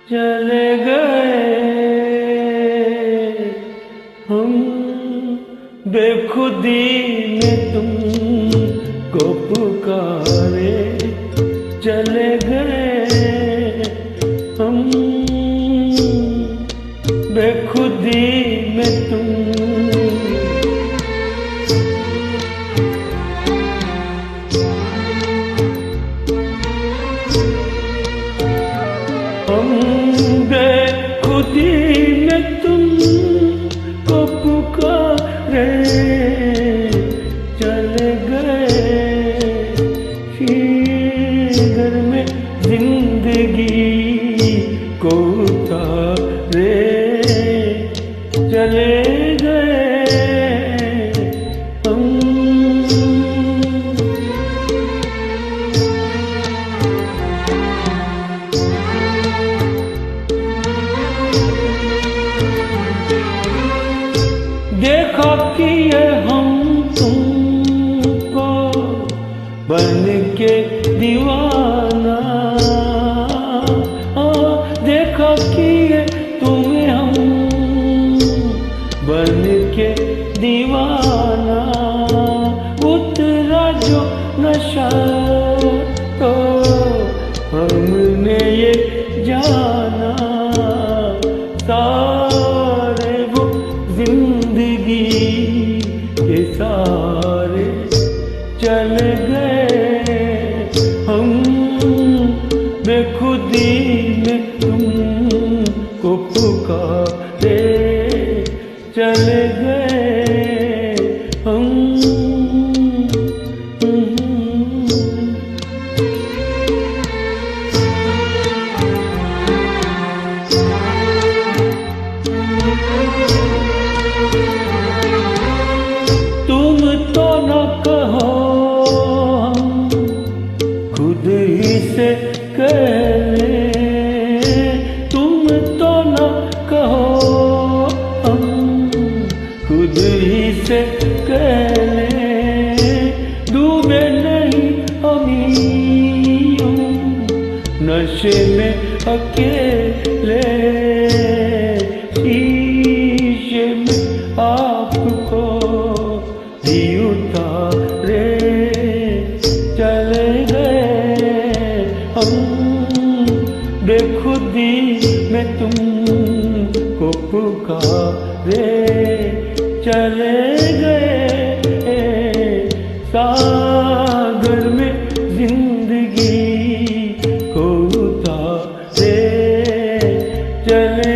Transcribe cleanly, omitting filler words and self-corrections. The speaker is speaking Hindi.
चले गए हम बेखुदी में तुमको पुकारे, चले गए हम बेखुदी में तुम हम बेखुदी में तुमको पुकारे, चले गए फिर में जिंदगी को उतारे, चले गए हम। देखा कि ये हम तुमको बन के दीवाना, देखा कि ये तुम्हें हम बन के दीवाना, उतरा जो नशा तो हमने ये जाना, सारे वो जिंदगी के सारे चले गए हम बेखुदी में तुमको पुकारे, चले गए हम। तुम तो न कहो हम खुद ही से कह लें, तुम तो न कहो हम खुद ही से कह लें, डूबे नहीं हम नशे में अकेले, शीशे में आपको ही उतारे, चले गए हम बेखुदी में तुमको पुकारे, चले गए सागर में जिंदगी को उतारे, चले